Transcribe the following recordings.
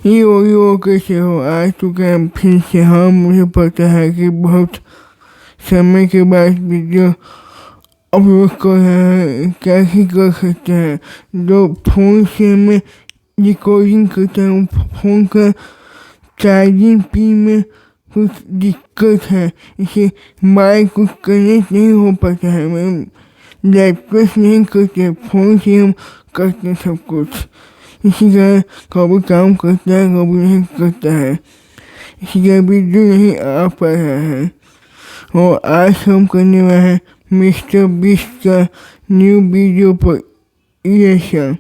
यो कैसे हो? आज तो क्या फिर से? हाँ, मुझे पता है कि बहुत समय के बाद वीडियो अपलोड कर रहे हैं। क्या ही कर सकते हैं, जो फ़ोन से मैं रिकॉर्डिंग करता हूँ, फ़ोन का चार्जिंग पिन में कुछ दिक्कत है, इसे बाइक कुछ कनेक्ट नहीं हो पाता है। मैं लैपटॉप नहीं करते, फ़ोन से हम करते सब कुछ। इसी कारण कभी काम करता है, कभी नहीं करता है, इसलिए वीडियो नहीं आ पा रहा है। और आज हम करने वाले हैं मिस्टर बीस्ट का न्यू वीडियो पर रिएक्शन।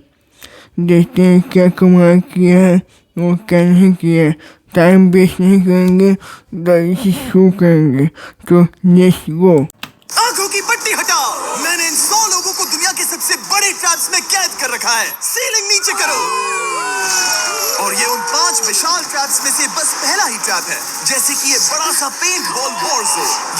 देखते हैं क्या कमाल किया है और क्या नहीं किया है। टाइम वेस्ट नहीं करेंगे, जल्दी से शुरू करेंगे, तो लेट्स गो। आंखों की पट्टी हटाओ। मैंने इन 100 लोगों को दुनिया के सबसे बड़े ट्रैप्स में कैद कर रखा है। सीलिंग नीचे करो। और ये उन 5 विशाल ट्रैप्स में से बस पहला ही ट्रैप है, जैसे कि ये बड़ा सा पेंट बॉल बोर्ड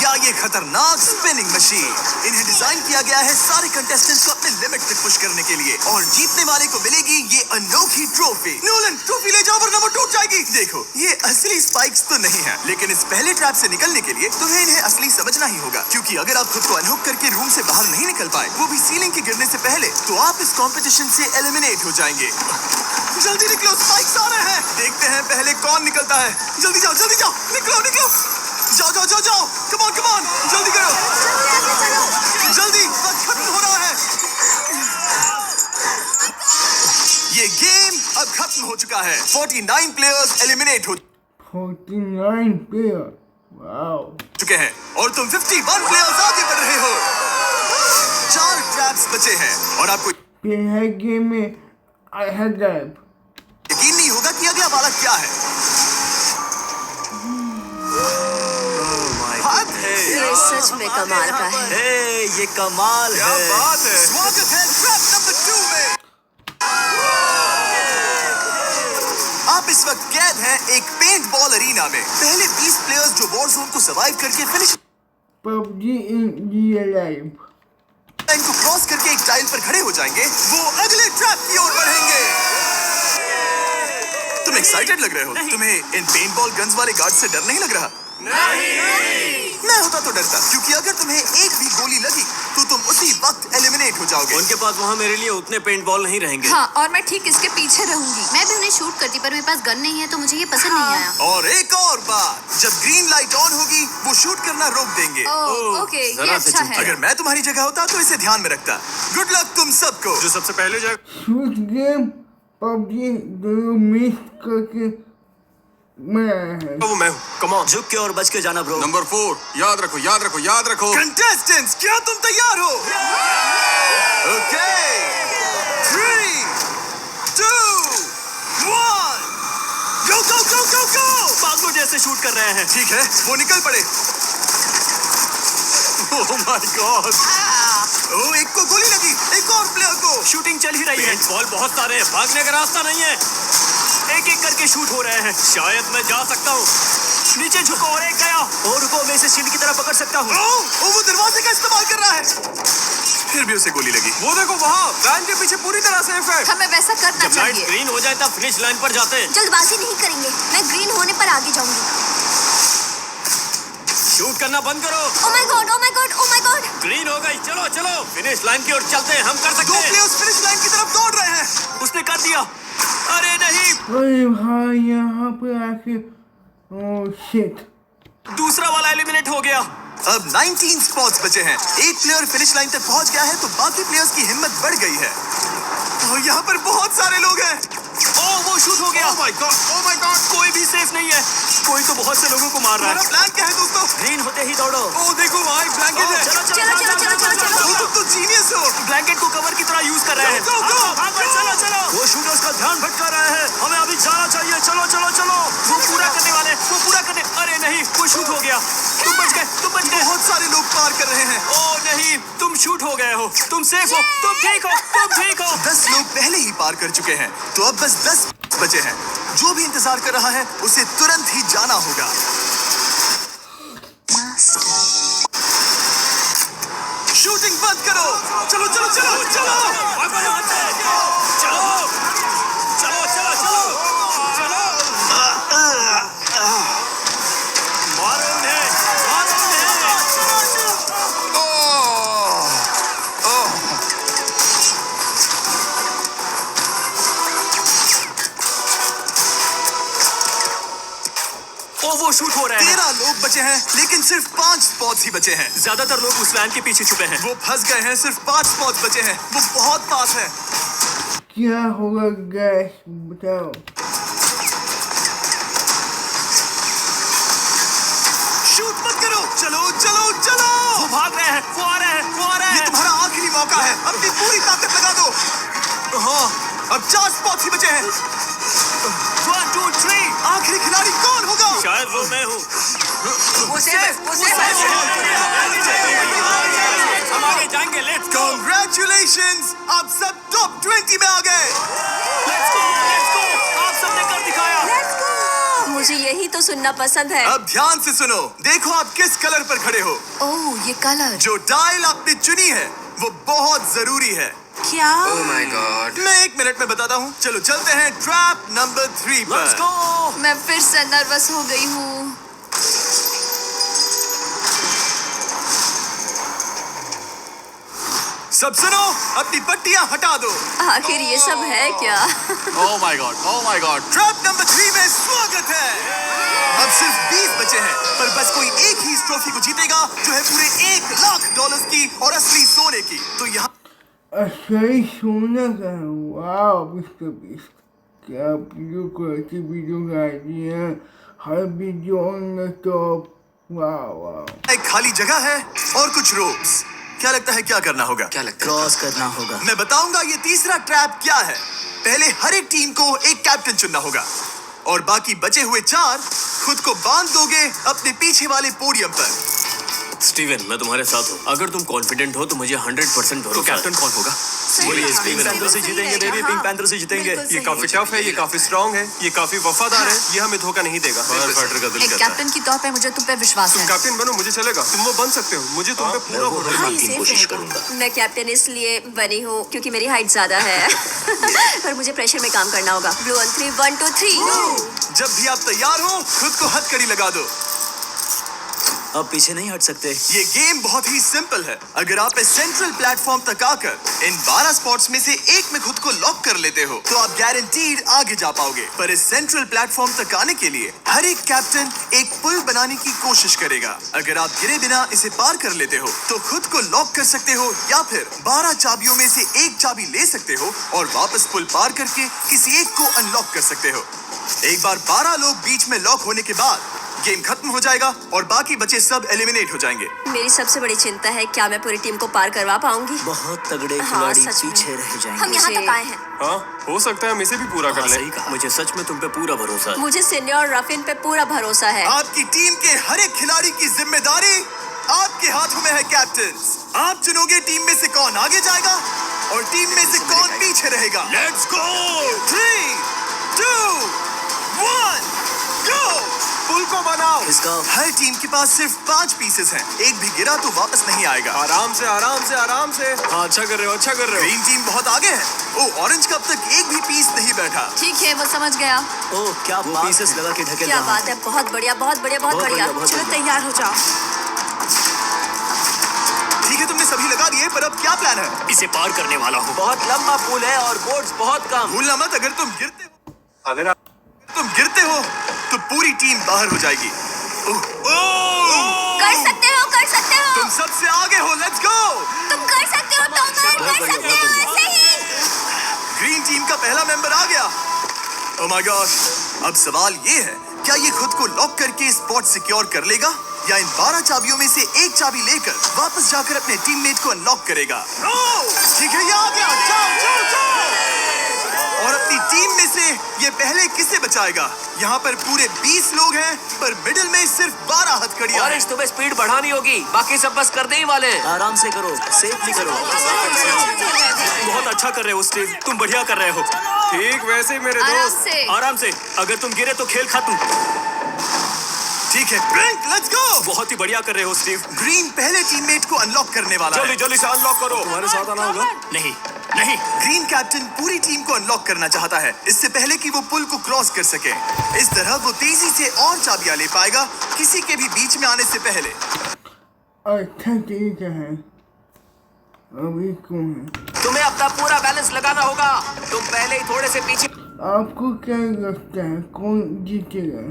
या ये खतरनाक स्पिनिंग मशीन। इन्हें डिजाइन किया गया है सारे कंटेस्टेंट्स को अपने लिमिट पे पुश करने के लिए, और जीतने वाले को मिलेगी ये अनोखी ट्रॉफी। नोलन, ट्रॉफी ले जाओ वरना वो टूट जाएगी। देखो, ये असली स्पाइक्स तो नहीं है, लेकिन इस पहले ट्रैप से निकलने के लिए तुम्हें इन्हें असली समझना ही होगा, क्योंकि अगर आप खुद को अनहुक करके रूम से बाहर नहीं निकल पाए, वो भी सीलिंग के गिरने से पहले, तो आप इस कंपटीशन से एलिमिनेट हो जाएंगे। जल्दी निकलो, स्पाइक्स आ रहे हैं। देखते हैं पहले कौन निकलता है। जल्दी जाओ, जल्दी जाओ, निकलो निकलो, जाओ जाओ जाओ जाओ, कम ऑन कम ऑन, जल्दी करो, जल्दी, वक्त खत्म हो रहा है। ये गेम अब खत्म हो चुका है। 49 प्लेयर्स एलिमिनेट हो 49 प्लेयर, वाओ, चुके हैं, और तुम 51 प्लेयर्स आगे बढ़ रहे हो। 4 ट्रैप्स बचे हैं, और आपको है गेम में आई हैव दैट। यकीन नहीं होगा कि अगला वाला क्या है। ये सच में कमाल का है। ये कमाल क्या है। बात है। स्वागत है ट्रैप नंबर 2 में। आप इस वक्त कैद हैं एक पेंट बॉल अरीना में। पहले 20 प्लेयर्स जो वॉर जोन को सर्वाइव करके finish PUBG in real life line को क्रॉस करके एक टाइल पर खड़े हो जाएंगे, वो अगले ट्रैप की ओर बढ़ेंगे। तुम एक्साइटेड लग रहे हो। तुम्हें इन पेंट बॉल गन्स वाले गार्ड से डर नहीं लग रहा? नहीं। मैं होता तो डरता, क्योंकि अगर तुम्हें एक भी गोली लगी तो तुम उसी वक्त एलिमिनेट हो जाओगे। उनके पास वहाँ मेरे लिए उतने पेंट बॉल नहीं रहेंगे। हाँ, और मैं ठीक इसके पीछे रहूंगी। मैं भी उन्हें शूट करती, पर मेरे पास गन नहीं है, तो मुझे ये पसंद नहीं आया। और एक और बात, जब ग्रीन लाइट ऑन होगी, वो शूट करना रोक देंगे। ओके, ये जरा से अच्छा चुप है। अगर मैं तुम्हारी जगह होता तो इसे ध्यान में रखता। गुड लक तुम सबको। जो सबसे पहले जाए शूट गेम पबजी दोनों मिस करके मैं वो मैं हूँ। कम ऑन, झुक के और बच के जाना ब्रो। नंबर 4, याद रखो याद रखो याद रखो। कंटेस्टेंट्स, क्या तुम तैयार हो? ओके, 3, 2, 1, गो गो गो गो गो। पागलों जैसे शूट कर रहे हैं। ठीक है, वो निकल पड़े। ओह माय गॉड। ओ, एक को गोली लगी, एक और प्लेयर को। शूटिंग चल ही रही है। बॉल बहुत सारे हैं, भागने का रास्ता नहीं है। एक एक करके शूट हो रहे हैं। शायद मैं जा सकता हूँ। नीचे झुको और एक गया। और रुको, मैं इसे शील्ड की तरह पकड़ सकता हूँ। वो दरवाजे का इस्तेमाल कर रहा है। फिर भी उसे गोली लगी। वो देखो वहाँ, वैन के पीछे पूरी तरह सेफ है। हमें वैसा करना जब लाइट चाहिए। ग्रीन हो जाए तब फिनिश लाइन पर जाते हैं। जल्दबाजी नहीं करेंगे, मैं ग्रीन होने पर आगे जाऊंगी। शूट करना बंद करो। ओह my God, oh my God, oh my God. Green हो गई, चलो चलो फिनिश लाइन की ओर चलते हैं। हम कर 2 सकते हैं। प्लेयर्स फिनिश लाइन की तरफ दौड़ रहे हैं। उसने कर दिया। अरे नहीं, अरे भाई यहाँ पे आके ओह शिट, दूसरा वाला एलिमिनेट हो गया। अब 19 स्पॉट्स बचे हैं। एक प्लेयर फिनिश लाइन तक पहुंच गया है, तो बाकी प्लेयर्स की हिम्मत बढ़ गई है। और यहाँ पर बहुत सारे लोग हैं। ओह वो शूट हो गया। ओह माय गॉड। कोई भी सेफ नहीं है। कोई तो बहुत से लोगों को मार रहा हमारा है। प्लान क्या है दोस्तों? ग्रीन होते ही दौड़ो। ओ देखो, वहाँ एक ब्लैंकेट है। चलो चलो, चलो, चलो, चलो, चलो। ओ, तुम तो जीनियस हो। ब्लैंकेट को कवर की तरह यूज कर रहे हैं। Go, go, go। भागो, चलो चलो। वो शूटर्स का ध्यान भटका रहे हैं। हमें अभी जाना चाहिए। चलो चलो चलो। वो पूरा करने वाले, वो पूरा करने। अरे नहीं, वो शूट हो गया। तुम बच गए, तुम बच गए। बहुत सारे लोग पार कर रहे हैं। ओह नहीं, तुम शूट हो गए हो। तुम सेफ हो, तुम ठीक हो, तुम ठीक हो। 10 लोग पहले ही पार कर चुके हैं, तो अब बस 10 बचे हैं। जो भी इंतजार कर रहा है, उसे तुरंत ही जाना होगा। शूटिंग बंद करो। चलो चलो चलो चलो। चलो चलो चलो चलो चलो। वो शूट हो रहे हैं। 13 लोग बचे हैं, लेकिन सिर्फ 5 स्पॉट्स ही बचे हैं। ज्यादातर लोग उस वैन के पीछे छुपे हैं। वो फंस गए हैं, सिर्फ 5 स्पॉट्स बचे हैं। वो बहुत पास है। क्या होगा गैस बताओ। शूट मत करो, चलो चलो चलो। वो भाग रहे हैं, वो आ रहे हैं, वो आ रहे ये हैं। तुम्हारा आखिरी मौका है, अपनी पूरी ताकत लगा दो। हाँ, अब 4 स्पॉट्स ही बचे हैं। 1 2 3। आखिरी खिलाड़ी कौन होगा? शायद वो मैं हूँ। हम आगे जाएंगे। Let's go, Congratulations! आप सब टॉप 20 में आ गए। Let's go, let's go. आप सबने कर दिखाया। मुझे यही तो सुनना पसंद है। अब ध्यान से सुनो, देखो आप किस कलर पर खड़े हो। ओह, ये कलर। जो टाइल आपने चुनी है वो बहुत जरूरी है। क्या? Oh my God. मैं 1 मिनट में बताता हूँ। चलो चलते हैं ट्रैप नंबर 3 लेट्स पर। गो। मैं फिर से नर्वस हो गई हूँ। सब सुनो, अपनी पट्टियां हटा दो। आखिर ये सब है क्या? Oh my God. Oh my God. Trap number 3 में स्वागत है। अब सिर्फ 20 बचे हैं, पर बस कोई एक ही इस ट्रॉफी को जीतेगा, जो है पूरे $1,00,000 की और असली सोने की। तो यहाँ असली सोना का वाह मिस्टर बीस्ट। क्या वीडियो को अच्छी वीडियो का idea, her video on the top. वाह वाह। एक खाली जगह है और कुछ रोप्स। क्या लगता है क्या करना होगा? क्या लगता है? क्रॉस करना होगा। मैं बताऊंगा ये तीसरा ट्रैप क्या है। पहले हर एक टीम को एक कैप्टन चुनना होगा और बाकी बचे हुए 4 खुद को बांध दोगे अपने पीछे वाले पोडियम पर। स्टीवन, मैं तुम्हारे साथ हूँ। अगर तुम कॉन्फिडेंट हो तो मुझे 100% भरोसा। तो कैप्टन कौन होगा? बोलिए स्टीवन। पैंथर से जीतेंगे बेबी, पिंक पैंथर से जीतेंगे। बिल्कुल ये काफी टफ है, ये काफी स्ट्रांग है, ये काफी वफादार है, ये हमें धोखा नहीं देगा। फायर फाइटर का दिल एक कहता है। कैप्टन की तौर पे मुझे तुम पे विश्वास तुम है। कैप्टन बनो, मुझे चलेगा। तुम वो बन सकते हो, मुझे तुम पे पूरा भरोसा हाँ, है। ये सेफ रहेगा। मैं कैप्टन इसलिए बनी हूँ क्योंकि मेरी हाइट ज्यादा है। पर मुझे प्रेशर में काम करना होगा। Blue on 3 1 2 3। जब भी आप तैयार हो खुद को हथकड़ी लगा दो। अब पीछे नहीं हट सकते। ये गेम बहुत ही सिंपल है। अगर आप इस सेंट्रल प्लेटफॉर्म तक आकर इन 12 स्पॉट्स में से एक में खुद को लॉक कर लेते हो तो आप गारंटीड आगे जा पाओगे। पर इस सेंट्रल प्लेटफॉर्म तक आने के लिए हर एक कैप्टन एक पुल बनाने की कोशिश करेगा। अगर आप गिरे बिना इसे पार कर लेते हो तो खुद को लॉक कर सकते हो, या फिर 12 चाबियों में से एक चाबी ले सकते हो और वापस पुल पार करके किसी एक को अनलॉक कर सकते हो। एक बार 12 लोग बीच में लॉक होने के बाद गेम खत्म हो जाएगा और बाकी बचे सब एलिमिनेट हो जाएंगे। मेरी सबसे बड़ी चिंता है क्या मैं पूरी टीम को पार करवा पाऊंगी। बहुत तगड़े हाँ, खिलाड़ी सच में। पीछे रह जाएंगे। हम यहाँ तक आए हैं। हाँ, हो सकता है हम इसे भी पूरा कर हाँ, लें। सही कहा। मुझे सच में तुम पे पूरा भरोसा है। मुझे सिन्ने और रफिन पे पूरा भरोसा है। आपकी टीम के हर एक खिलाड़ी की जिम्मेदारी आपके हाथों में है कैप्टन। आप चुनोगे टीम में से कौन आगे जाएगा और टीम में से कौन पीछे रहेगा। Let's go. 3 2 1 गो। पुल को बनाओ। इसका हर टीम के पास सिर्फ 5 पीसेस हैं। एक भी गिरा तो वापस नहीं आएगा। आराम से आराम से आराम से। हाँ, अच्छा कर रहे हो, अच्छा कर रहे हो। ग्रीन टीम बहुत आगे है। ओ, ऑरेंज का अब तक एक भी पीस नहीं बैठा। ठीक है, वो समझ गया। ओह क्या बात। पीसेस लगा के ढकेल क्या रहा बात है, बहुत बढ़िया बहुत बढ़िया बहुत बहुत बढ़िया। बढ़िया, बहुत चलो बढ़िया। तैयार हो जाओ। ठीक है, तुमने सभी लगा दिए, पर अब क्या प्लान है? हूँ। इसे पार करने वाला हूँ। बहुत लंबा पुल है और बोट्स बहुत कम। भूलना मत, अगर तुम गिरते हो तो पूरी टीम बाहर हो जाएगी। कर सकते हो तुम सबसे आगे हो। Let's go. तुम कर सकते हो बहुत बढ़िया, बहुत बढ़िया। ही। ग्रीन टीम का पहला मेंबर आ गया। ओह माय गॉड। अब सवाल ये है, क्या ये खुद को लॉक करके स्पॉट सिक्योर कर लेगा या इन 12 चाबियों में से एक चाबी लेकर वापस जाकर अपने टीममेट को अनलॉक करेगा? ठीक है, ये आ गया। जाओ जाओ जाओ। और अपनी टीम में से ये पहले किसे बचाएगा? यहाँ पर पूरे 20 लोग हैं, पर मिडिल में सिर्फ 12 हथकड़ियां हैं। ऑरेंज, तुम्हें स्पीड बढ़ानी होगी, बाकी सब बस करने ही वाले हैं। आराम से करो, सेफली करो। बहुत अच्छा कर रहे हो स्टीव, तुम बढ़िया कर रहे हो। ठीक वैसे ही मेरे आराम दोस्त। से। आराम से। अगर तुम गिरे तो खेल खत्म। ठीक है, ब्रिंक, लेट्स गो। बहुत ही बढ़िया कर रहे हो स्टीव। ग्रीन पहले टीममेट को अनलॉक करने वाला जल्दी है। जल्दी से अनलॉक करो। तुम्हारे साथ आना होगा। नहीं नहीं। ग्रीन कैप्टन पूरी टीम को अनलॉक करना चाहता है, इससे पहले कि वो पुल को क्रॉस कर सके। इस तरह वो तेजी से और चाबियां ले पाएगा, किसी के भी बीच में आने से पहले। अच्छा ठीक है, अभी कौन है? तुम्हें अपना पूरा बैलेंस लगाना होगा। तुम पहले ही थोड़े से पीछे। आपको क्या लगता है कौन जीतेगा?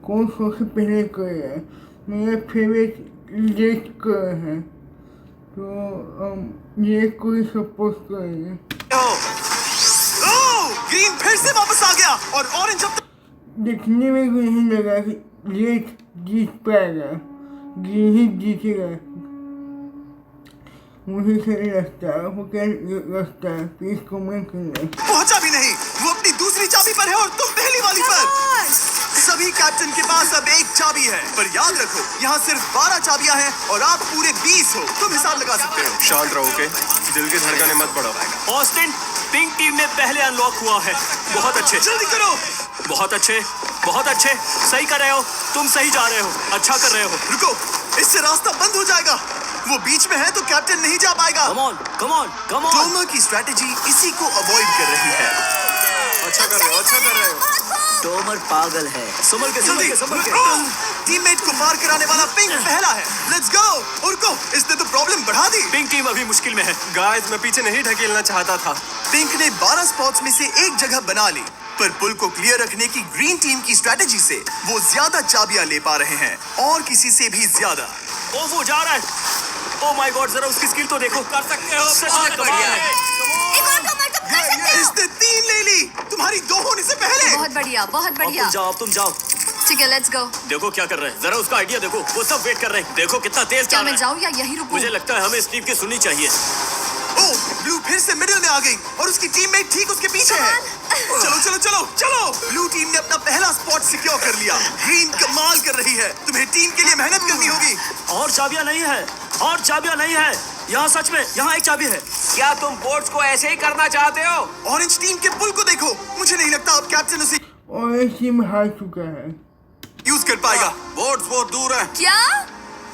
कौन सबसे पहले करेगा। मेरा फेवरेट लेट कर है, तो ये कोई सपोर्ट करेंगे। ग्रीन फिर से वापस आ गया और ऑरेंज अब देखने में भी नहीं लगा कि लेट जीत पाएगा, ग्रीन ही जीतेगा। मुझे सही लगता है, आपको क्या लगता है? प्लीज कमेंट करना। पहुंचा भी नहीं, वो अपनी दूसरी चाबी पर है और तुम पहली वाली पर। सभी कैप्टन के पास अब एक चाबी है, पर याद रखो यहाँ सिर्फ 12 चाबियां हैं और आप पूरे 20 हो। तुम हिसाब लगा सकते हो। शांत रहो, ओके? दिल की धड़कनें मत बढ़ाओ। ऑस्टिन, पिंक टीम में पहले अनलॉक हुआ है। बहुत अच्छे, जल्दी करो। बहुत अच्छे, बहुत अच्छे। सही कर रहे हो, तुम सही जा रहे हो, अच्छा कर रहे हो। रुको, इससे रास्ता बंद हो जाएगा। वो बीच में है तो कैप्टन नहीं जा पाएगा। Come on, come on, come on. Tomer की स्ट्रेटेजी इसी को अवॉइड कर रही है। अच्छा कर रहे हो, अच्छा कर रहे हो। टोमर पागल है। संभल के, संभल के, संभल के। टीममेट को पार कराने वाला पिंक पहला है। Let's go. रुको, इसने तो प्रॉब्लम बढ़ा दी। पिंक टीम अभी मुश्किल में है। गाइस, मैं पीछे नहीं ढकेलना चाहता था। पिंक ने 12 स्पॉट्स में से एक जगह बना ली, पर पुल को क्लियर रखने की ग्रीन टीम की स्ट्रेटेजी से वो ज्यादा चाबियां ले पा रहे हैं, और किसी से भी ज्यादा। ओ वो जा रहा है। ओ माय गॉड, जरा उसकी स्किल तो देखो। कर सकते हो, सच में कमाल है। एक और कमर तुम कर सकते हो। इसने 3 ले ली, तुम्हारी 2 होने से पहले। बहुत बढ़िया, बहुत अब बढ़िया। तुम जाओ, अब तुम जाओ। ठीक है, लेट्स गो। देखो क्या कर रहे हैं, जरा उसका आइडिया देखो। वो सब वेट कर रहे हैं। देखो कितना तेज क्या चल मैं रहा है। जाऊँ या यहीं रुकूं? मुझे लगता है हमें इस टीम की सुननी चाहिए। ओ, ब्लू फिर से मिडिल में आ गई और उसकी टीममेट ठीक उसके पीछे है। चलो चलो चलो चलो। ब्लू टीम ने अपना पहला स्पॉट सिक्योर कर लिया। ग्रीन कमाल कर रही है। तुम्हें टीम के लिए मेहनत करनी होगी। और चाबियां नहीं है, और चाबियां नहीं है। यहाँ सच में, यहाँ एक चाबी है। क्या तुम बोट्स को ऐसे ही करना चाहते हो? ऑरेंज टीम के पुल को देखो। मुझे नहीं लगता अब कैप्टन उसे और एक टीम हार चुका है। यूज कर पाएगा। बोट्स बहुत दूर है, क्या?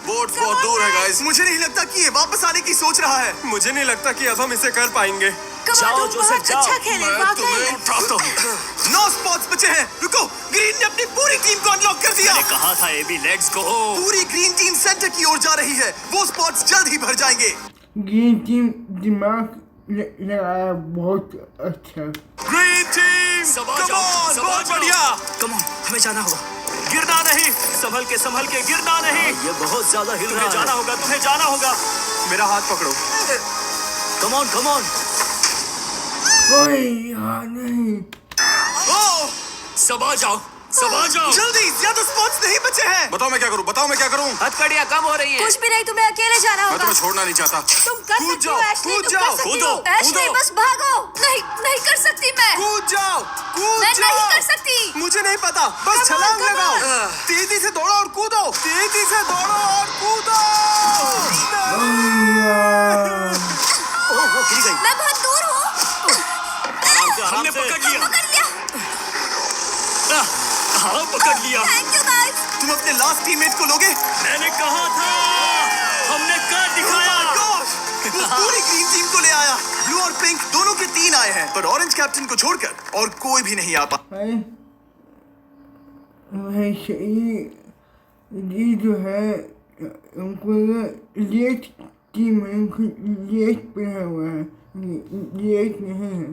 बोट्स बहुत दूर है गाइस। मुझे नहीं लगता कि ये वापस आने की सोच रहा है। मुझे नहीं लगता कि अब हम इसे कर पाएंगे। जाओ जोसेफ, जाओ। मैं तुम्हें उठाता हूँ। 9 स्पॉट्स बचे हैं। रुको, ग्रीन ने अपनी पूरी टीम को अनलॉक कर दिया। मैंने कहा था एबी, लेट्स गो। पूरी ग्रीन टीम सेंटर की ओर जा रही है। वो स्पॉट्स जल्द ही भर जाएंगे। ग्रीन टीम दिमाग लगाया, बहुत अच्छा। ग्रीन टीम, संभाल जाओ, संभाल जाओ। बढ़िया। कम ऑन, हमें जाना होगा। गिरना नहीं, संभल के गिरना नहीं। ये बहुत ज्यादा हिल रहा है। जाना होगा, तुम्हें जाना होगा। मेरा हाथ पकड़ो। कम ऑन, कम ऑन। ओए यार नहीं। ओ, संभाल जाओ, संभाल जाओ। जल्दी, ज्यादा स्पॉट्स नहीं बचे हैं। बताओ मैं क्या करूं, बताओ मैं क्या करूं? हथकड़ियाँ कम हो रही है। कुछ भी नहीं, तुम्हें अकेले जाना मैं होगा। तुम्हें छोड़ना नहीं चाहता। तुम कर कूद सकती हो जाओ, एशली, कूद तुम जाओ, कर सकती कूदो, हो। एशली, कूदो। बस भागो। नहीं, नहीं कर सकती मैं। कूद जाओ, कूद मैं जाओ। नहीं कर सकती। मुझे नहीं पता, बस छलांग come लगाओ। on। तेजी से दौड़ो और कूदो, तेजी से दौड़ो और कूदो। ओह, वो गिर गई। मैं बहुत दूर हूँ। आराम से, हमने पकड़ लिया। पकड़ लिया। हाँ, पकड़ लिया। Thank you guys. तुम अपने लास्ट टीममेट को लोगे? मैंने कहा था, हमने कर दिखाया। Gosh! वो पूरी ग्रीन टीम को ले आया। ब्लू और पिंक दोनों के 3 आए हैं, पर ऑरेंज कैप्टन को छोड़कर और कोई भी नहीं आ पा। वैसे ये जो है उनको लेट टीम है, उनको लेट पहना हुआ है, लेट नहीं है।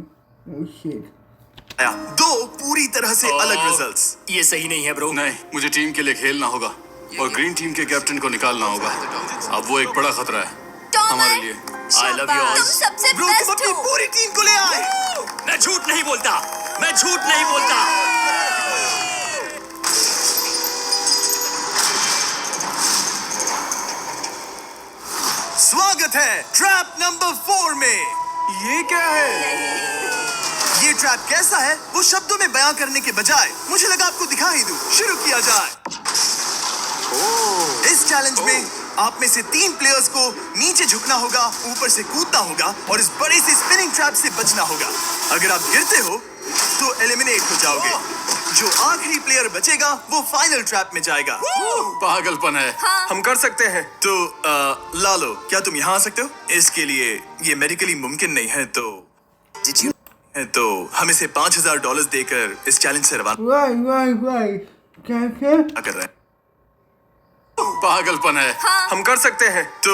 वो शिट। 2 पूरी तरह से अलग रिजल्ट्स। ये सही नहीं है ब्रो। नहीं, मुझे टीम के लिए खेलना होगा और ग्रीन टीम के कैप्टन को निकालना होगा। अब वो एक बड़ा खतरा है हमारे लिए। I love you all. तुम सबसे ब्रो, तुम बेस्ट अपनी हो। पूरी टीम को ले आए। मैं झूठ नहीं बोलता, मैं झूठ नहीं बोलता। स्वागत है ट्रैप नंबर 4 में। ये क्या है? ये ट्रैप कैसा है वो शब्दों में बयां करने के बजाय मुझे लगा आपको दिखा ही दूं। शुरू किया जाए। इस चैलेंज में आप में से 3 प्लेयर्स को नीचे झुकना होगा, ऊपर से कूदना होगा और इस बड़े से स्पिनिंग ट्रैप से बचना होगा। अगर आप गिरते हो तो एलिमिनेट हो जाओगे। जो आखिरी प्लेयर बचेगा वो फाइनल ट्रैप में जाएगा। पागलपन है। हम कर सकते हैं। तो लालो, क्या तुम यहाँ आ सकते हो? इसके लिए ये मेडिकली मुमकिन नहीं है, तो हम इसे $5000 देकर इस चैलेंज से रवाना वाई क्या कर रहे हैं। पागलपन है। हम कर सकते हैं। तो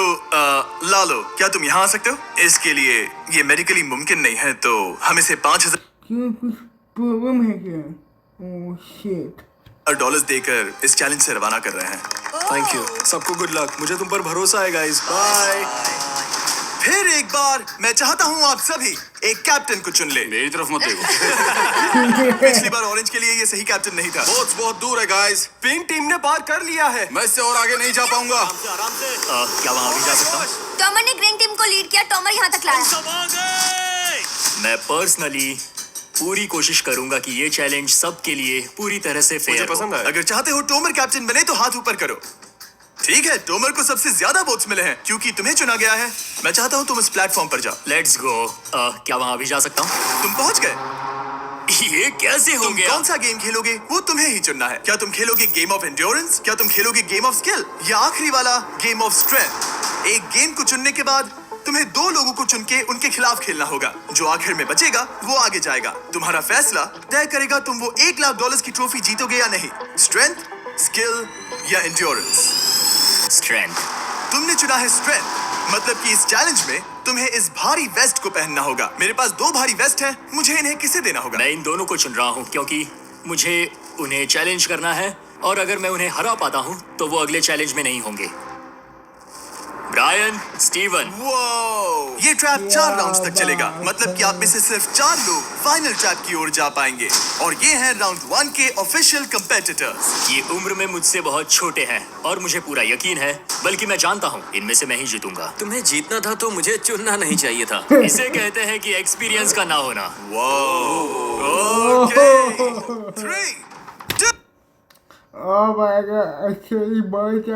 लालो, क्या तुम यहाँ आ सकते हो? इसके लिए ये मेडिकली मुमकिन नहीं है, तो हम इसे 5000। क्यों, कुछ प्रॉब्लम है क्या? Oh shit. $1 देकर इस चैलेंज से रवाना कर रहे हैं। थैंक यू, सबको गुड लक। मुझे तुम पर भरोसा है गाइस। बाय। फिर एक बार मैं चाहता हूँ आप सभी एक कैप्टन को चुन ले। मेरी तरफ मत देखो। पिछली बार ऑरेंज के लिए ये सही कैप्टन नहीं था। बहुत बहुत दूर है गाइस। पिंक टीम ने पार कर लिया है। मैं इससे और आगे नहीं जा पाऊंगा। आराम से क्या वहां भी जा सकता हूँ? टॉमर ने ग्रीन टीम को लीड किया, टॉमर यहाँ तक लाया। सब आ गए। मैं पर्सनली पूरी कोशिश करूंगा कि ये चैलेंज सबके लिए पूरी तरह से मुझे फेयर पसंद आया। अगर चाहते हो टोमर कैप्टन बने तो हाथ ऊपर करो। ठीक है, टोमर को सबसे ज्यादा वोट्स मिले हैं क्योंकि तुम्हें चुना गया है। मैं चाहता हूँ तुम इस प्लेटफॉर्म पर जाओ। Let's go. क्या वहां भी जा सकता हूँ? तुम पहुंच गए। ये कैसे हो तुम गया? कौन सा गेम खेलोगे वो तुम्हें ही चुनना है। क्या तुम खेलोगे गेम ऑफ एंड्योरेंस, क्या तुम खेलोगे गेम ऑफ स्किल, या आखिरी वाला गेम ऑफ स्ट्रेंथ। एक गेम को चुनने के बाद तुम्हें 2 लोगों को चुन के उनके खिलाफ खेलना होगा। जो आखिर में बचेगा वो आगे जाएगा। तुम्हारा फैसला तय करेगा तुम वो $1 लाख की ट्रॉफी जीतोगे या नहीं। स्ट्रेंथ, स्किल या एंड्योरेंस। स्ट्रेंथ। तुमने चुना है स्ट्रेंथ। मतलब कि इस चैलेंज में तुम्हें इस भारी वेस्ट को पहनना होगा। मेरे पास 2 भारी वेस्ट हैं, मुझे इन्हें किसे देना होगा? मैं इन दोनों को चुन रहा हूँ क्योंकि मुझे उन्हें चैलेंज करना है और अगर मैं उन्हें हरा पाता हूँ तो वो अगले चैलेंज में नहीं होंगे। Brian, Steven. वो ये ट्रैप 4 राउंड्स तक चलेगा। मतलब कि आप में से सिर्फ 4 लोग फाइनल ट्रैप की ओर जा पाएंगे और ये हैं राउंड 1 के ऑफिशियल कंपेटिटर्स। ये उम्र में मुझसे बहुत छोटे हैं और मुझे पूरा यकीन है, बल्कि मैं जानता हूँ इनमें से मैं ही जीतूंगा। तुम्हें जीतना था तो मुझे चुनना नहीं चाहिए था। इसे कहते हैं कि एक्सपीरियंस का ना होना। Okay 3 2 Oh my god, actually boy. 1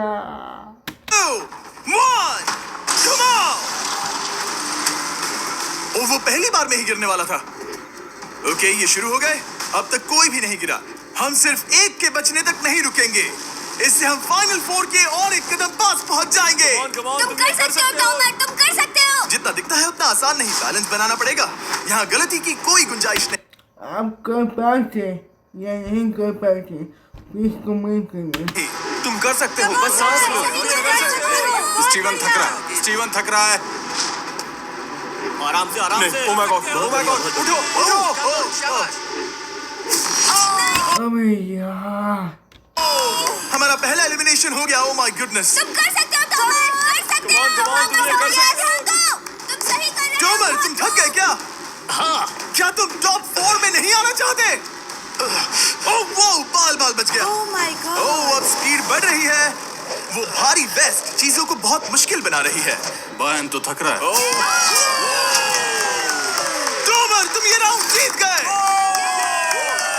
come on! ओ वो पहली बार में ही गिरने वाला था। ओके ये शुरू हो गए। अब तक कोई भी नहीं गिरा। हम सिर्फ एक के बचने तक नहीं रुकेंगे। इससे हम फाइनल 4 के और एक कदम पास पहुंच जाएंगे। तुम कर सकते हो टॉमर, तुम कर सकते हो। जितना दिखता है उतना आसान नहीं, बैलेंस बनाना पड़ेगा। यहाँ गलती की कोई गुंजाइश नहीं। आप कर पाते या नहीं कर पाते, प्लीज कमेंट करिए। तुम कर सकते हो, बस सांस लो। स्टीवन थक रहा है। स्टीवन थक रहा है। आराम से, आराम से। ओ माय गॉड, उठो उठो। अबे यार, हमारा पहला एलिमिनेशन हो गया। Oh my goodness. तुम कर सकते हो टॉमर, कर सकते हो। तुम सही कर रहे हो। टॉमर तुम थक गए क्या? हाँ। क्या तुम टॉप 4 में नहीं आना चाहते? ओह वो बाल बच गया। Oh my God. ओह अब स्पीड बढ़ रही है। वो भारी वेस्ट चीजों को बहुत मुश्किल बना रही है। बहन तो थक रहा है। टॉमर तुम ये राउंड जीत गए।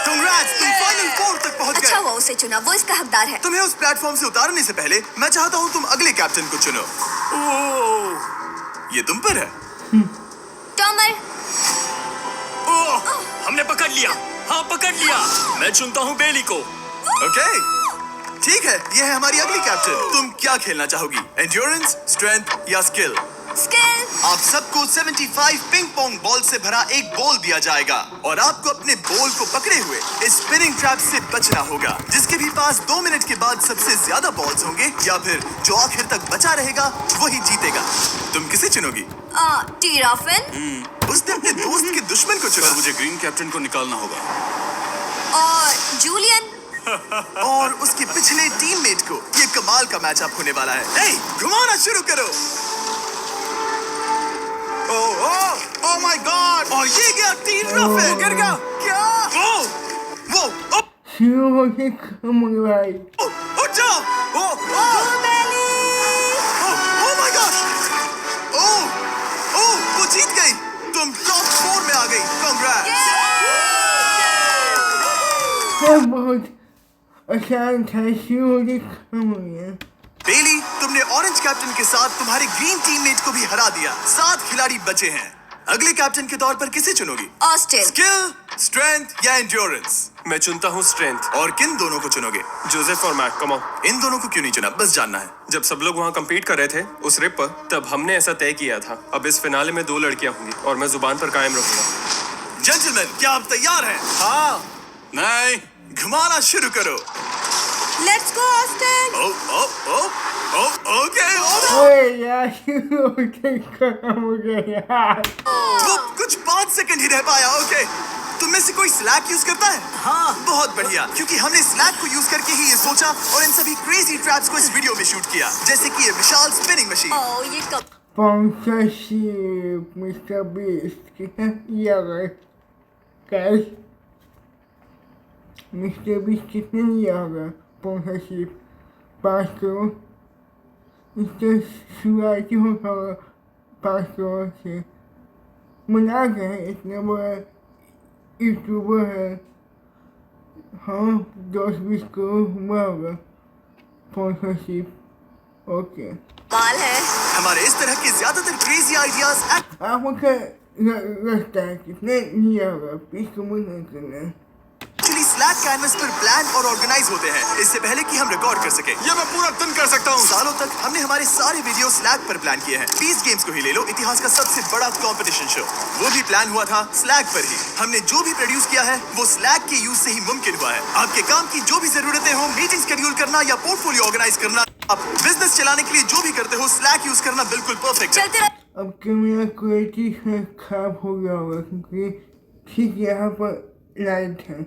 कांग्रेट्स, तुम फाइनल 4 तक पहुंच अच्छा गए। हुआ उसे चुना, वो इसका हकदार है। तुम्हें उस प्लेटफॉर्म से उतारने से पहले मैं चाहता हूँ तुम अगले कैप्टन को चुनो। ये तुम पर है। टॉमर, ओह, हमने पकड़ लिया। हाँ पकड़ लिया। मैं चुनता हूँ बेली को। ओके ठीक है, ये है हमारी अगली कैप्टन। तुम क्या खेलना चाहोगी, एंड्योरेंस, स्ट्रेंथ या स्किल? स्किल। आप सबको 75 पिंग पोंग बॉल से भरा एक बॉल दिया जाएगा और आपको अपने बॉल को पकड़े हुए इस स्पिनिंग ट्रैप से बचना होगा। जिसके भी पास 2 मिनट के बाद सबसे ज्यादा बॉल्स होंगे या फिर जो आखिर तक बचा रहेगा वही जीतेगा। तुम किसे चुनोगी? टीराफिन उसने अपने दोस्त के दुश्मन को चुना। मुझे ग्रीन कैप्टन को निकालना होगा। और जूलियन और उसके पिछले टीममेट को। ये कमाल का मैचअप होने वाला है। घुमाना शुरू करो। ओह माय गॉड! और ये गया टीराफिन। गिर गया क्या? वो शुरू होके कम हो गया भाई। उठ जाओ। My God! वो जीत गई। तुम टॉप 4 में आ गई। कांग्रेट्स। ये बहुत आसान था, शुरू होके कम हो गया। बेली, तुमने ऑरेंज कैप्टन के साथ तुम्हारे ग्रीन टीममेट को भी हरा दिया। 7 खिलाड़ी बचे हैं। अगले कैप्टन के तौर पर किसे चुनोगी? ऑस्टिन। स्किल, स्ट्रेंथ या एंड्योरेंस? मैं चुनता हूँ स्ट्रेंथ। और किन दोनों को चुनोगे? जोसेफ और मैट, कम ऑन। इन दोनों को क्यों नहीं चुना, बस जानना है। जब सब लोग वहाँ कम्पीट कर रहे थे उस रिप पर, तब हमने ऐसा तय किया था। अब इस फिनाले में 2 लड़कियां होंगी और मैं जुबान पर कायम रहूंगा। जेंटलमैन, क्या आप तैयार हैं? हाँ। नहीं। घुमाना शुरू करो। Let's go Austin. ओके। ओए यार, शुरू होके कम हो गया यार। वो कुछ 5 सेकंड ही रह पाया। ओके तुम में से कोई स्लैक यूज करता है? हाँ। बहुत बढ़िया, क्योंकि हमने स्लैक को यूज करके ही ये सोचा और इन सभी क्रेजी ट्रैप्स को इस वीडियो में शूट किया, जैसे कि ये विशाल स्पिनिंग मशीन। ओह ये कब Sponsorship, Mr. Beast, कितना लिया होगा कैश? Mr. Beast कितने लिया होगा स्पॉन्सरशिप? 5 करोड़? इससे शुरुआती होगा 5 करोड़ से। मजाक है, इतना बड़ा यूट्यूबर है। हाँ, 10-20 करोड़ हुआ होगा स्पॉन्सरशिप। ओके, माल है। हमारे इस तरह के ज्यादातर क्रेजी आइडियाज आपको क्या लगता है कितने लिया होगा? प्लीज कमेंट नहीं करना। एक्चुअली स्लैक कैनवस पर प्लान और ऑर्गेनाइज होते हैं, इससे पहले कि हम रिकॉर्ड कर सके। ये मैं पूरा दिन कर सकता हूँ। सालों तक हमने हमारे सारे वीडियो स्लैक पर प्लान किए हैं। पीस गेम्स को ही ले लो, इतिहास का सबसे बड़ा कंपटीशन शो, वो भी प्लान हुआ था स्लैक पर ही। हमने जो भी प्रोड्यूस किया है वो स्लैक के यूज से ही मुमकिन हुआ है। आपके काम की जो भी जरूरतें हो, मीटिंग शेड्यूल करना या पोर्टफोलियो ऑर्गेनाइज करना, आप बिजनेस चलाने के लिए जो भी करते हो, स्लैक यूज करना बिल्कुल परफेक्ट है। चलते रहो। अब कैमरा क्वालिटी खराब हो गया होगा क्योंकि ठीक यहाँ पर लाइट है,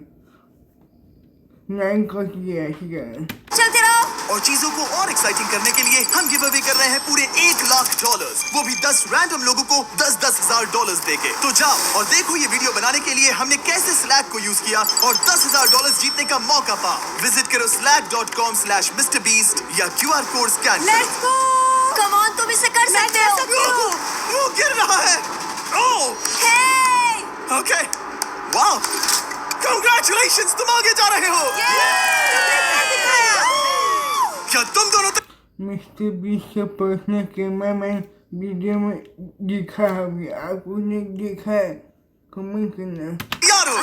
लाइन कट गया है, ठीक है। चलते रहो। और चीजों को और एक्साइटिंग करने के लिए हम गिव अवे कर रहे हैं पूरे $1,00,000, वो भी 10 रैंडम लोगों को $10,000 देके। तो जाओ और देखो ये वीडियो बनाने के लिए हमने कैसे स्लैक को यूज किया और $10,000 जीतने का मौका पा। विजिट करो slack.com/MrBeast या QR कोड स्कैन लेट्स करो। गो। कम ऑन, तुम इसे कर सकते हो। वो गिर रहा है। ओह, हे ओके, वाओ, कांग्रेचुलेशंस, तुम आगे जा रहे हो। क्या तुम दोनों मिस्टर बीस्ट का पर्सनल कैमरा मैन वीडियो में दिखा होगी, आपने देखा है? कमेंट करना। तैयार हो?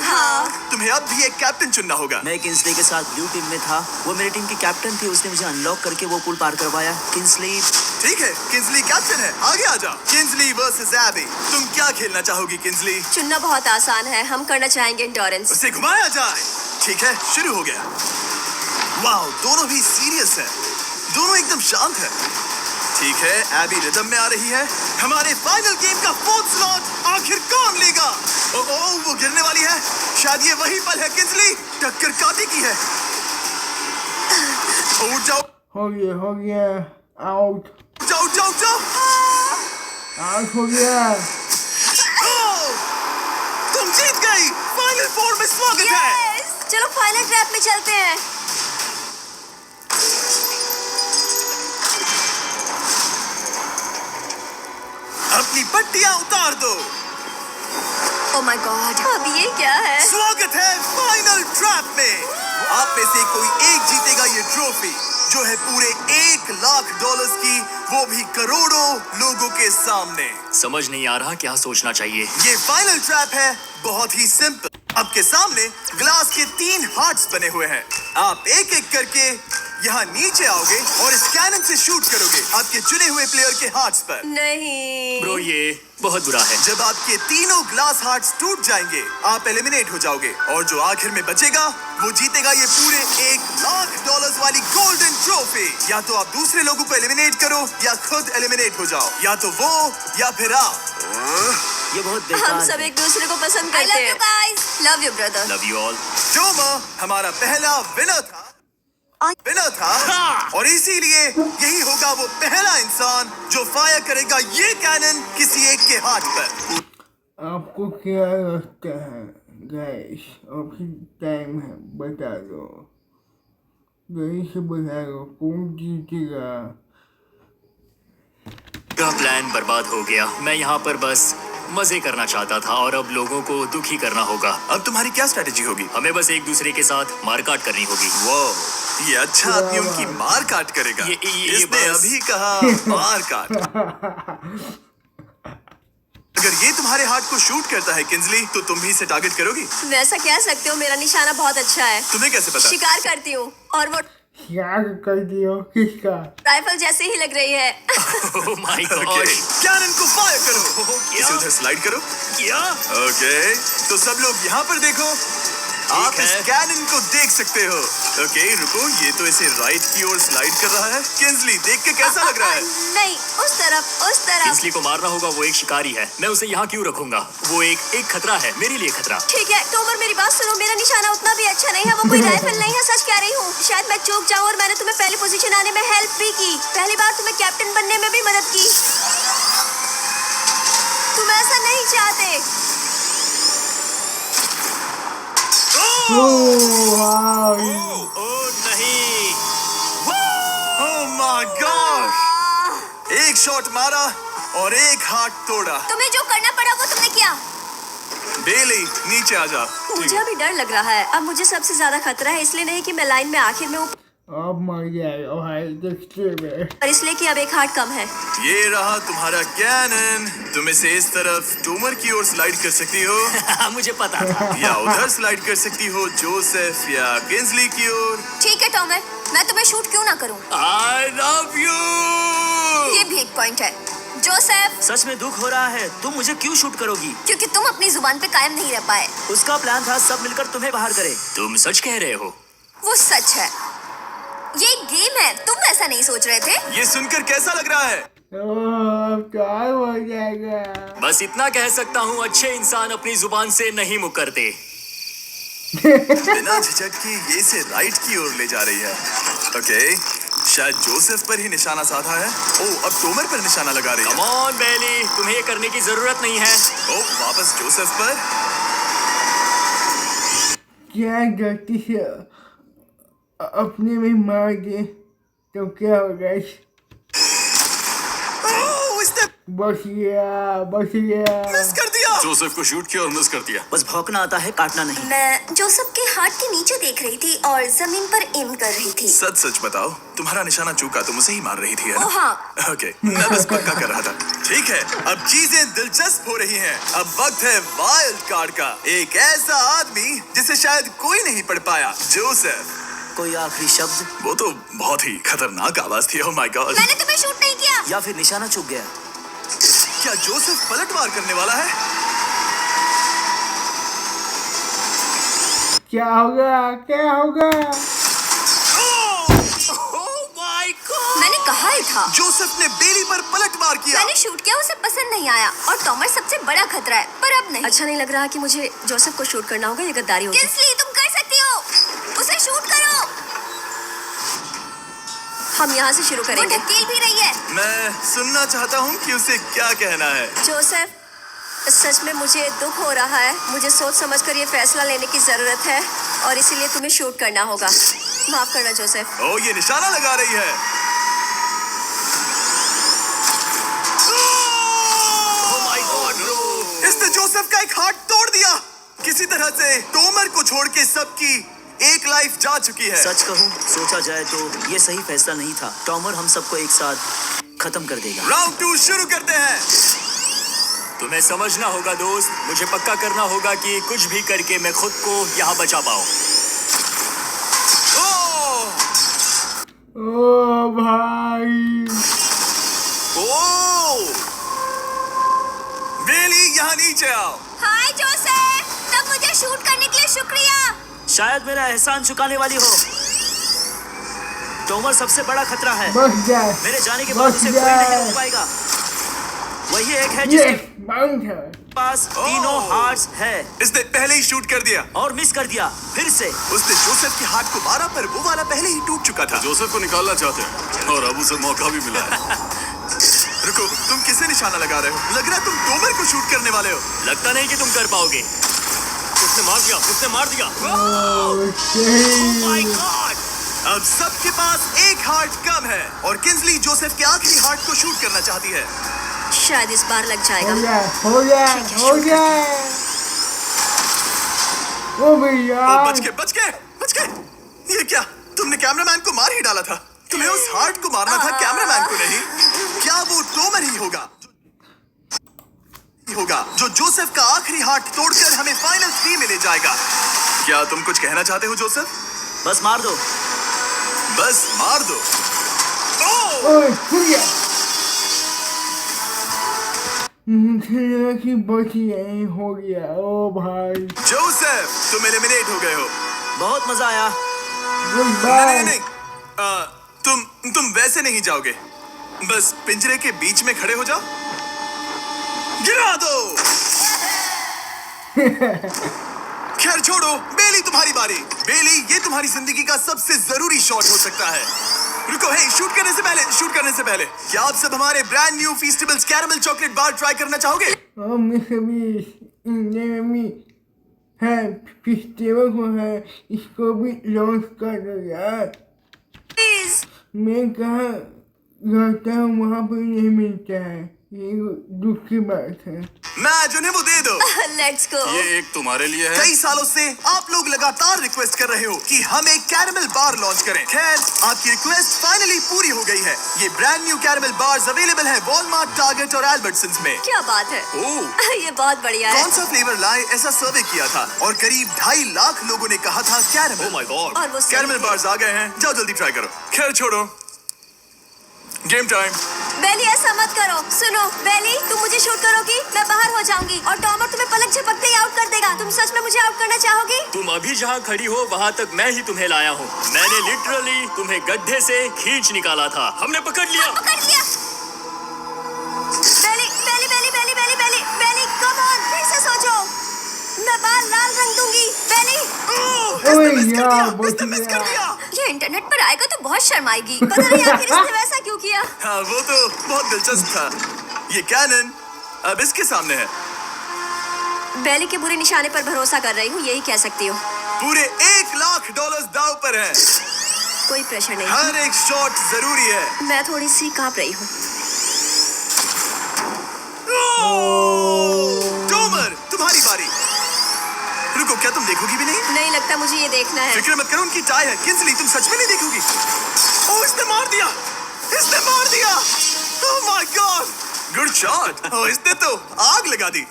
तुम्हें अब भी एक कैप्टन चुनना होगा। मैं किंग्सले के साथ ब्लू टीम में था। वो मेरी टीम की कैप्टन थी। उसने मुझे अनलॉक करके वो पुल पार करवाया। किंग्सले। ठीक है, किंजली कैप्टन है, आगे आ जा। किंजली वर्सेस एबी, तुम क्या खेलना चाहोगी किंजली? चुनना बहुत आसान है, हम करना चाहेंगे एंडोरेंस। उसे घुमाया जाए। ठीक है, शुरू हो गया। वाओ, दोनों भी सीरियस है, दोनों एकदम शांत है। ठीक है, एबी रिदम में आ रही है। हमारे फाइनल गेम का 4th स्लॉट आखिर कौन लेगा? ओह, वो गिरने वाली है। शायद ये वही पल है किंजली, टक्कर काटी की है। उठ जाओ, हो गया, आउट जाओ जाओ जाओ। हो गया। ओह, तुम जीत गई। फाइनल 4 में स्वागत है। यस, चलो फाइनल ट्रैप में चलते हैं। अपनी पट्टियां उतार दो। ओह माय गॉड, अब ये क्या है? स्वागत है फाइनल ट्रैप में। आप में से कोई एक जीतेगा ये ट्रॉफी, जो है पूरे $1,00,000 की, वो भी करोड़ों लोगों के सामने। समझ नहीं आ रहा क्या सोचना चाहिए। ये फाइनल ट्रैप है, बहुत ही सिंपल। आपके सामने ग्लास के 3 हार्ट्स बने हुए हैं। आप एक एक करके यहाँ नीचे आओगे और इस कैनन से शूट करोगे आपके चुने हुए प्लेयर के हार्ट्स पर। नहीं। ब्रो, ये बहुत बुरा है। जब आपके तीनों ग्लास हार्ट्स टूट जाएंगे, आप एलिमिनेट हो जाओगे और जो आखिर में बचेगा वो जीतेगा ये पूरे $1,00,000 वाली गोल्डन ट्रॉफी। या तो आप दूसरे लोगों को एलिमिनेट करो या खुद एलिमिनेट हो जाओ, या तो वो या फिर आप। ये बहुत बेकार हम सब है। एक दूसरे को पसंद करते हैं। I love you guys. Love you brother. Love you all. जोमा हमारा पहला विनर था, और इसीलिए यही होगा वो पहला इंसान जो फायर करेगा ये कैनन किसी एक के हाथ पर। आपको क्या लगता है गाइस? अभी टाइम है, बता दो, जल्दी से बता दो कौन जीतेगा। का प्लान बर्बाद हो गया। मैं यहाँ पर बस मजे करना चाहता था और अब लोगों को दुखी करना होगा। अब तुम्हारी क्या स्ट्रेटेजी होगी? हमें बस एक दूसरे के साथ मारकाट करनी होगी। वो ये अच्छा आदमी उनकी मार काट करेगा। ये इसने बस- अभी कहा मार काट। अगर ये तुम्हारे हार्ट को शूट करता है किंजली, तो तुम भी इसे टारगेट करोगी? वैसा कह सकते हो, मेरा निशाना बहुत अच्छा है। तुम्हें कैसे पता? शिकार करती हूँ और वो क्या कर दियो? किसका? राइफल जैसे ही लग रही है। Oh my okay, god. Cannon को फायर करो। क्या? इसे उधर स्लाइड करो। क्या? ओके, तो सब लोग यहाँ पर देखो। आप इस कैनन को देख सकते हो। ओके रुको, ये तो इसे राइट की ओर स्लाइड कर रहा है। किंजली देख के कैसा लग रहा है? नहीं, उस तरफ। किंस्ली को मारना होगा, वो एक शिकारी है। मैं उसे यहाँ क्यों रखूंगा? वो एक खतरा है, मेरे लिए खतरा। ठीक है टॉमर, मेरी बात सुनो, मेरा निशाना उतना भी अच्छा नहीं है, वो कोई राइफल नहीं है, सच कह रही हूँ। शायद मैं चूक जाऊँ, और मैंने तुम्हें पहली पोजीशन आने में हेल्प भी की, पहली बार तुम्हें कैप्टन बनने में भी मदद की। तुम ऐसा नहीं चाहते। वाह, ओ नहीं। ओह माय गॉड! एक शॉट मारा और एक हाथ तोड़ा। तुम्हें जो करना पड़ा वो तुमने किया। बेली नीचे आ जा। मुझे अभी डर लग रहा है। अब मुझे सबसे ज्यादा खतरा है, इसलिए नहीं कि मैं लाइन में आखिर में हूँ, अब मर जाएगा भाई, देखते हुए। पर इसलिए कि अब एक हार्ट कम है। ये रहा तुम्हारा कैनन। तुम इसे इस तरफ टोमर की ओर स्लाइड कर सकती हो मुझे पता था। या उधर स्लाइड कर सकती हो जोसेफ या किंजली की ओर। ठीक है टॉमर, मैं तुम्हें शूट क्यों ना करूं? I love you। ये भी एक पॉइंट है। जोसेफ, सच में दुख हो रहा है। तुम मुझे क्यों शूट करोगी? क्योंकि तुम अपनी जुबान पे कायम नहीं रह पाए। उसका प्लान था सब मिलकर तुम्हें बाहर करे। तुम सच कह रहे हो? वो सच है। ये एक गेम है, तुम ऐसा नहीं सोच रहे थे? ये सुनकर कैसा लग रहा है? अब तो और हो जाएगा। बस इतना कह सकता हूँ, अच्छे इंसान अपनी जुबान से नहीं मुकरते। बिना झिझक के ये इसे राइट की ओर ले जा रही है। ओके, शायद जोसेफ पर ही निशाना साधा है। ओह, अब टोमर पर निशाना लगा रही है। कम ऑन बेली, तुम्हें ये करने की जरूरत नहीं है। ओह, वापस जोसेफ पर। क्या गलती से अपने में मार दे तो क्या होगा? ओह, इसने बच गया। मिस कर दिया। जोसेफ को शूट किया और मिस कर दिया। बस भौंकना आता है, काटना नहीं। मैं जोसेफ के हाथ के नीचे देख रही थी और जमीन पर एम कर रही थी। सच सच बताओ, तुम्हारा निशाना चूका, तुम उसे ही मार रही थी, है ना? ओह हाँ। ओके, मैं बस पक्का कर रहा था। ठीक है, अब चीजें दिलचस्प हो रही हैं। अब वक्त है वाइल्ड कार्ड का। एक ऐसा आदमी जिसे शायद कोई नहीं पढ़ पाया, जोसेफ। कोई आखिरी शब्द? वो तो बहुत ही खतरनाक आवाज थी। ओह माय गॉड। मैंने तुम्हें शूट नहीं किया। या फिर निशाना चूक गया? क्या जोसेफ पलटवार करने वाला है? क्या होगा? मैंने कहा ही था। जोसेफ ने बेली पर पलटवार किया। मैंने शूट किया, उसे पसंद नहीं आया, और टॉमर सबसे बड़ा खतरा है, पर अब नहीं। अच्छा नहीं लग रहा कि मुझे जोसेफ को शूट करना होगा, ये गद्दारी होगी। किंस्ली, तुम कर सकती हो, उसे शूट करो। हम यहाँ से शुरू करेंगे। वो ढकेल भी रही है। मैं सुनना चाहता हूँ कि उसे क्या कहना है। जोसेफ, सच में मुझे दुख हो रहा है। मुझे सोच समझकर ये फैसला लेने की जरूरत है, और इसीलिए तुम्हें शूट करना होगा। माफ करना जोसेफ। ओह, ये निशाना लगा रही है। इसने जोसेफ का एक हाथ तोड़ दिया। किसी तरह से टोमर को छोड़ के सबकी एक लाइफ जा चुकी है। सच कहूँ, सोचा जाए तो ये सही फैसला नहीं था। टॉमर हम सबको एक साथ खत्म कर देगा। राउंड 2 शुरू करते हैं। तुम्हें समझना होगा दोस्त, मुझे पक्का करना होगा कि कुछ भी करके मैं खुद को यहाँ बचा पाऊँ। ओ भाई, बेली यहाँ नीचे आओ। हाय जोसेफ, तब मुझे शूट करने के लिए शुक्रिया। शायद मेरा एहसान चुकाने वाली हो। टॉमर सबसे बड़ा खतरा है। बच जाए। मेरे जाने के बाद उसे कोई नहीं रोक पाएगा। वही एक है ये जिसके बाउंड है। पास तीनों हार्ट्स है। इसने पहले ही शूट कर दिया और मिस कर दिया फिर से। उसने जोसेफ के हाथ को मारा, पर वो वाला पहले ही टूट चुका था। जोसेफ को निकालना चाहते हैं और अब उसे मौका भी मिला है। रुको, तुम किसे निशाना लगा रहे हो? लग रहा है तुम टोमर को शूट करने वाले हो। लगता नहीं कि तुम कर पाओगे। उसने मार दिया। सही। अब सबके पास एक हार्ट कम है, और किंजली जोसेफ के आखिरी हार्ट को शूट करना चाहती है। शायद इस बार लग जाएगा। हो जाए। ओ भैया, बच गए। ये क्या? तुमने कैमरामैन को मार ही डाला था। तुम्हें उस हार्ट को मारना था, कैमरामैन को नहीं। क्या वो टोमर ही होगा जो जोसेफ का आखिरी हार्ट तोड़कर हमें फाइनल 3 में ले जाएगा? क्या तुम कुछ कहना चाहते हो जोसेफ? बस मार दो। ओए, मुझे लगा कि बच गए, हो गया। ओ भाई जोसेफ, तुम एलिमिनेट हो गए हो। बहुत मजा आया। गुड नहीं बाय। नहीं तुम वैसे नहीं जाओगे, बस पिंजरे के बीच में खड़े हो जाओ। गिरा दो। खैर छोड़ो, बेली तुम्हारी बारी। बेली, ये तुम्हारी जिंदगी का सबसे जरूरी शॉट हो सकता है। रुको, हे, शूट करने से पहले क्या आप सब हमारे brand new Feastables caramel chocolate bar try करना चाहोगे? मैं सभी इंडियन है फेस्टिवल को है, इसको भी लॉन्च कर दो यार। प्लीज। मैं कहाँ रहता हूँ वहाँ पर नहीं मिलता है, ये दुख की बात है। मैच उन्हें वो दे दो। Let's go. ये एक तुम्हारे लिए है। कई सालों से आप लोग लगातार रिक्वेस्ट कर रहे हो कि हम एक कैरेमल बार लॉन्च करें। खैर, आपकी रिक्वेस्ट फाइनली पूरी हो गई है। ये brand new caramel bars available है वॉलमार्ट, टारगेट और एल्बर्टसन्स में। क्या बात है। ओह, ये बहुत बढ़िया है। कौन सा फ्लेवर लाए, ऐसा सर्वे किया था और करीब 2.5 लाख लोगों ने कहा था कैरेमल। Oh my God। और वो सही कैरेमल थे। बार्स आ गए हैं, जाओ जल्दी ट्राई करो। खैर छोड़ो, गेम टाइम। बेली, ऐसा मत करो। सुनो बेली, तुम मुझे शूट करोगी, मैं बाहर हो जाऊंगी और टॉमर तुम्हें पलक झपकते ही आउट कर देगा। तुम सच में मुझे आउट करना चाहोगी? तुम अभी जहाँ खड़ी हो वहाँ तक मैं ही तुम्हें लाया हूँ। मैंने लिटरली तुम्हें गड्ढे से खींच निकाला था। हमने पकड़ लिया। पकड़ लिया। बेली बेली बेली बेली बेली बेली बेली, कम ऑन, फिर से सोचो। मैं बाल लाल रंग दूंगी। बेली, ओए यार, बच मिस कर गया। दिया। ये इंटरनेट पर आएगा तो बहुत शर्माएगी। पता नहीं आखिर इसने वैसा क्यों किया। हाँ, वो तो बहुत दिलचस्प था। ये कैनन अब इसके सामने है। बेली के बुरे निशाने पर भरोसा कर रही हूँ, यही कह सकती हूँ। पूरे $1 लाख दांव पर है। कोई प्रेशर नहीं। हर एक शॉट जरूरी है। मैं थोड़ी सी कांप रही हूँ। टॉमर, तुम्हारी बारी। रुको, क्या तुम देखोगी भी नहीं? नहीं लगता मुझे ये देखना है। फिक्र मत करो, उनकी टाई है। किंसली, तुम सच में नहीं देखोगी? ओह, इसने मार दिया। Oh my god, good shot. Oh, इसने तो आग लगा दी।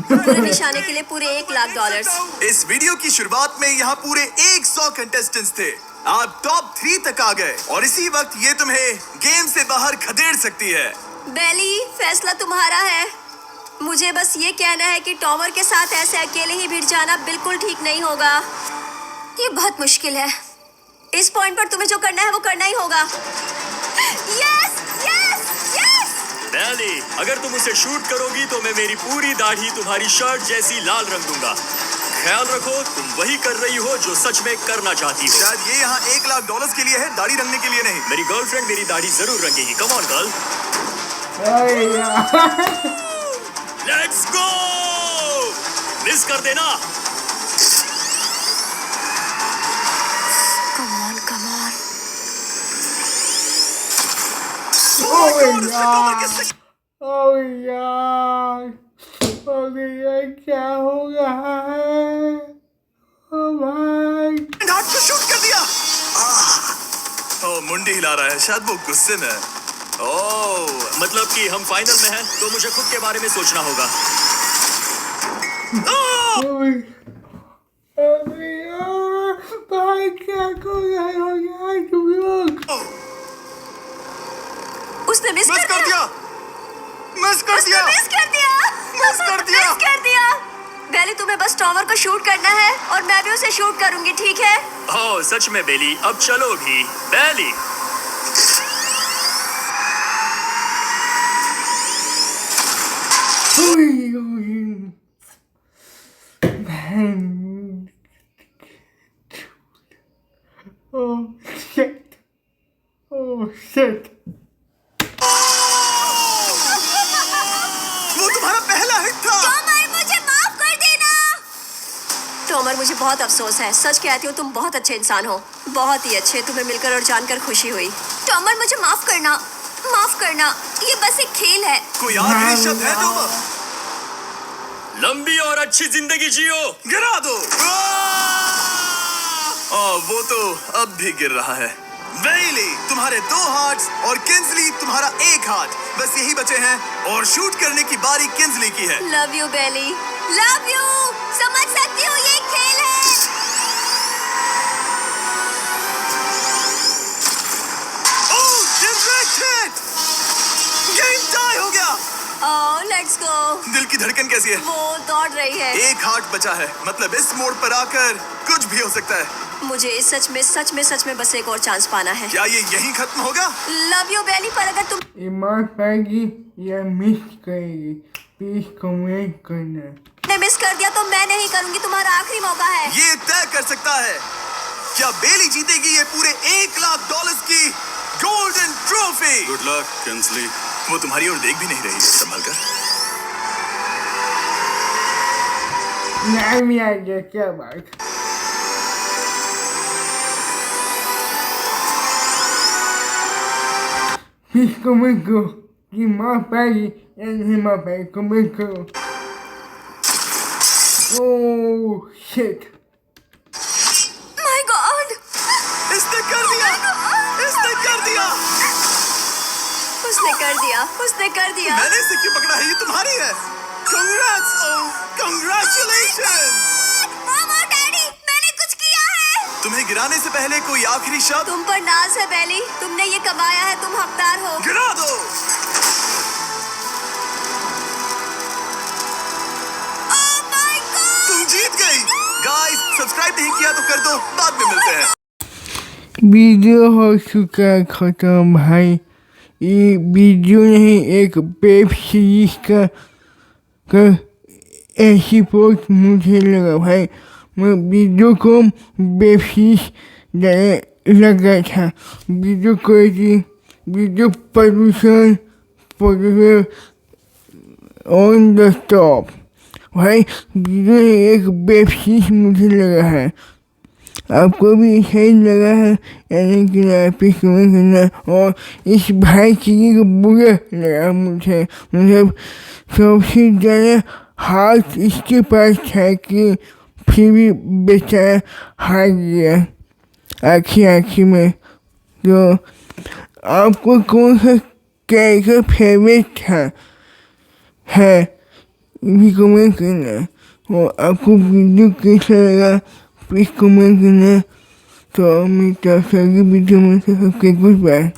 बुरे निशाने के लिए पूरे $1 लाख। इस वीडियो की शुरुआत में यहाँ पूरे 100 कंटेस्टेंट्स थे। आप टॉप 3 तक आ गए और इसी वक्त ये तुम्हें गेम से बाहर खदेड़ सकती है। बेली, फैसला तुम्हारा है। मुझे बस ये कहना है कि टॉमर के साथ ऐसे अकेले ही भिड़ जाना बिल्कुल ठीक नहीं होगा। ये बहुत मुश्किल है। इस पॉइंट पर तुम्हें जो करना है वो करना ही होगा। Yes yes yes. बेली, अगर तुम उसे शूट करोगी तो मैं मेरी पूरी दाढ़ी तुम्हारी शर्ट जैसी लाल रंग दूंगा। ख्याल रखो, तुम वही कर रही हो जो सच में करना चाहती हो। शायद ये यहाँ $1 लाख के लिए है, दाढ़ी रंगने के लिए नहीं। मेरी गर्लफ्रेंड मेरी दाढ़ी जरूर रंगेगी। कम ऑन गर्ल, ओए यार। Let's go. मिस कर देना। कम ऑन कम ऑन। ओए यार, ओए यार, ओए यार, क्या हो रहा है? ओ भाई, हाथ को शूट कर दिया। ओह, मुंडी हिला रहा है, शायद वो गुस्से में है। ओह, मतलब कि हम फाइनल में हैं, तो मुझे खुद के बारे में सोचना होगा। ओए, अरे यार, भाई क्या कर रहे हो यार तुम लोग? उसने मिस मिस कर कर दिया। दिया। मिस कर उसने दिया। मिस कर दिया। मिस कर दिया। मिस कर दिया। बेली, तुम्हें बस टॉमर को शूट करना है और मैं भी उसे शूट करूंगी, ठीक है? ओह सच में बेली, अब चलो भी। बेली, ओए ओए, बहन, ओह शिट, ओह शिट। वो तुम्हारा पहला हिट था। टॉमर, मुझे माफ कर देना। टॉमर, मुझे बहुत अफसोस है। सच कहती हूँ, तुम बहुत अच्छे इंसान हो, बहुत ही अच्छे। तुम्हें मिलकर और जानकर खुशी हुई। टॉमर, मुझे माफ करना, माफ करना। ये बस एक खेल है। कोई आखिरी शब्द है टॉमर? लंबी और अच्छी जिंदगी जियो। गिरा दो। वो तो अब भी गिर रहा है। बेली, तुम्हारे 2 हार्ट्स और किंसली तुम्हारा 1 हार्ट, बस यही बचे हैं और शूट करने की बारी किंसली की है। Love you Bailey, love you. समझ सकती हूँ, ये एक खेल है। Oh, direct hit! Game tie हो गया। Oh, let's let's go. दिल की धड़कन कैसी है? वो दौड़ रही है। एक हार्ट बचा है, मतलब इस मोड़ पर आकर कुछ भी हो सकता है। मुझे सच में बस एक और चांस पाना है। क्या ये यहीं खत्म होगा? लव यू बेली, पर अगर तुम ये मार पाएगी या मिस करेगी, प्लीज कमेंट करना। ने मिस कर दिया तो मैं नहीं करूंगी, तुम्हारा आखिरी मौका है। ये तय कर सकता है क्या बेली जीतेगी ये पूरे $1,00,000 की golden trophy. Good luck Kingsley. वो तुम्हारी ओर देख भी नहीं रही है, संभल कर। नहीं आ गया, क्या बात। प्लीज कमेंट करो कि मार पाएगी या नहीं मार पाएगी, कमेंट करो। ओह शिट, माय गॉड, इसने कर दिया, इसने कर दिया, उसने कर दिया। मैंने इसे क्यों पकड़ा है? ये तुम्हारी है। Congrats, oh, congratulations। मामा, डैडी, मैंने कुछ किया है। तुम्हें गिराने से पहले कोई आखिरी शब्द? तुम पर नाज है बेली, तुमने ये कमाया है, तुम हकदार हो। गिरा दो। Oh my God! तुम जीत गई। गाइस, सब्सक्राइब नहीं किया तो कर दो, बाद में मिलते हैं। वीडियो हो चुका है खत्म भाई। ये वीडियो नहीं, एक वेब सीरीज का ऐसी पोस्ट मुझे लगा भाई। मैं वीडियो को वेब सीरीज लगा था। वीडियो क्वालिटी, वीडियो प्रदूषण ऑन द टॉप भाई। वीडियो एक वेब सीरीज मुझे लगा है। आपको भी सही लगा है यानी कि आप कमेंट करना। और इस भाई चीज़ को बुरा लगा मुझे, मतलब सबसे ज़्यादा हाथ इसके पास था कि फिर भी बेचारा हार गया आखिर में। तो आपको कौन सा कैरेक्टर फेवरेट था है भी कमेंट करना। और आपको वीडियो कैसा लगा प्लीज कमेंट करना। तो मैं वीडियो में से सबके गुड बाय।